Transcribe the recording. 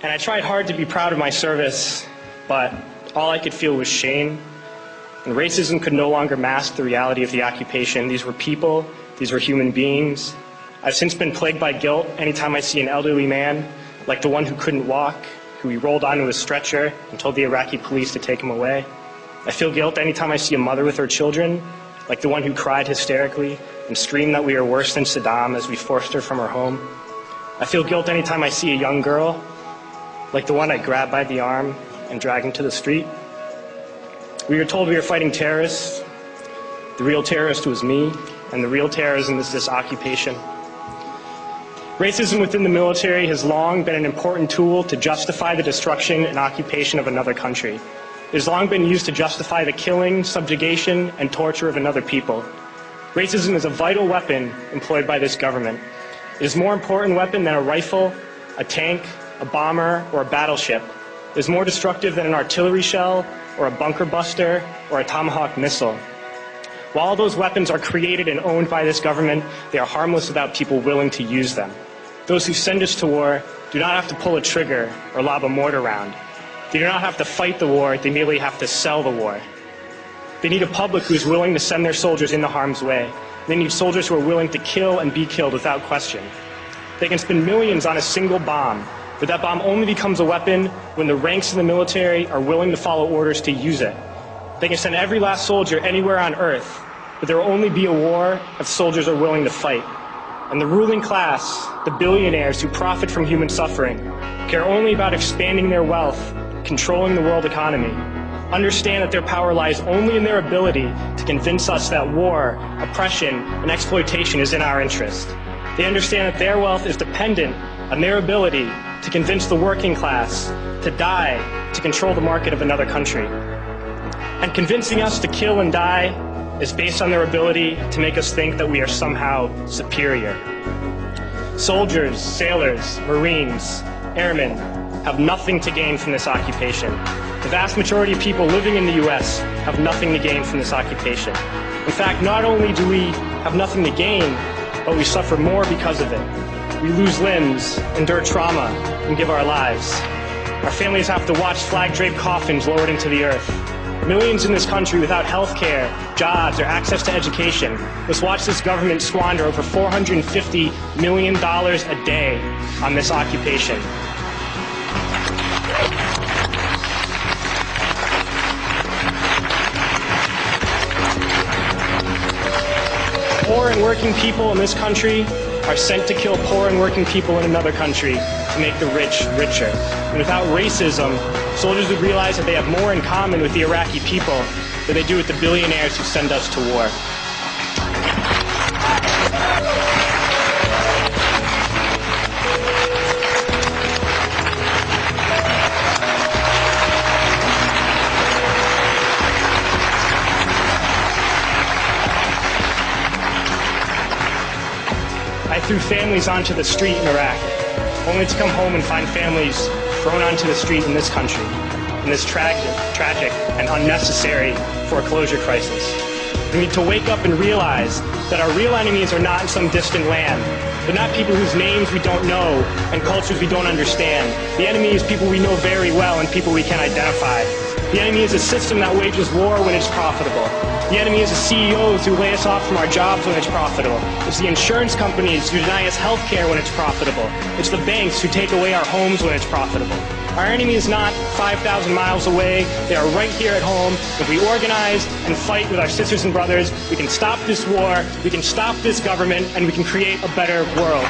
And I tried hard to be proud of my service, but all I could feel was shame. And racism could no longer mask the reality of the occupation. These were people, these were human beings. I've since been plagued by guilt anytime I see an elderly man, like the one who couldn't walk, who we rolled onto a stretcher and told the Iraqi police to take him away. I feel guilt anytime I see a mother with her children, like the one who cried hysterically and screamed that we are worse than Saddam as we forced her from her home. I feel guilt anytime I see a young girl, like the one I grabbed by the arm and dragged into the street. We were told we were fighting terrorists. The real terrorist was me, and the real terrorism is this occupation. Racism within the military has long been an important tool to justify the destruction and occupation of another country. It has long been used to justify the killing, subjugation, and torture of another people. Racism is a vital weapon employed by this government. It is a more important weapon than a rifle, a tank, a bomber, or a battleship. It is more destructive than an artillery shell, or a bunker buster, or a Tomahawk missile. While all those weapons are created and owned by this government, they are harmless without people willing to use them. Those who send us to war do not have to pull a trigger or lob a mortar round. They do not have to fight the war, they merely have to sell the war. They need a public who is willing to send their soldiers into harm's way. They need soldiers who are willing to kill and be killed without question. They can spend millions on a single bomb, but that bomb only becomes a weapon when the ranks of the military are willing to follow orders to use it. They can send every last soldier anywhere on earth, but there will only be a war if soldiers are willing to fight. And the ruling class, the billionaires who profit from human suffering, care only about expanding their wealth, controlling the world economy. Understand that their power lies only in their ability to convince us that war, oppression, and exploitation is in our interest. They understand that their wealth is dependent on their ability to convince the working class to die to control the market of another country. And convincing us to kill and die is based on their ability to make us think that we are somehow superior. Soldiers, sailors, Marines, airmen have nothing to gain from this occupation. The vast majority of people living in the U.S. have nothing to gain from this occupation. In fact, not only do we have nothing to gain, but we suffer more because of it. We lose limbs, endure trauma, and give our lives. Our families have to watch flag-draped coffins lowered into the earth. Millions in this country without health care, jobs, or access to education must watch this government squander over $450 million a day on this occupation. Poor and working people in this country are sent to kill poor and working people in another country to make the rich richer. And without racism, soldiers would realize that they have more in common with the Iraqi people than they do with the billionaires who send us to war. I threw families onto the street in Iraq, only to come home and find families thrown onto the street in this country, in this tragic and unnecessary foreclosure crisis. We need to wake up and realize that our real enemies are not in some distant land. They're not people whose names we don't know and cultures we don't understand. The enemy is people we know very well and people we can identify. The enemy is a system that wages war when it's profitable. The enemy is the CEOs who lay us off from our jobs when it's profitable. It's the insurance companies who deny us health care when it's profitable. It's the banks who take away our homes when it's profitable. Our enemy is not 5,000 miles away. They are right here at home. If we organize and fight with our sisters and brothers, we can stop this war, we can stop this government, and we can create a better world.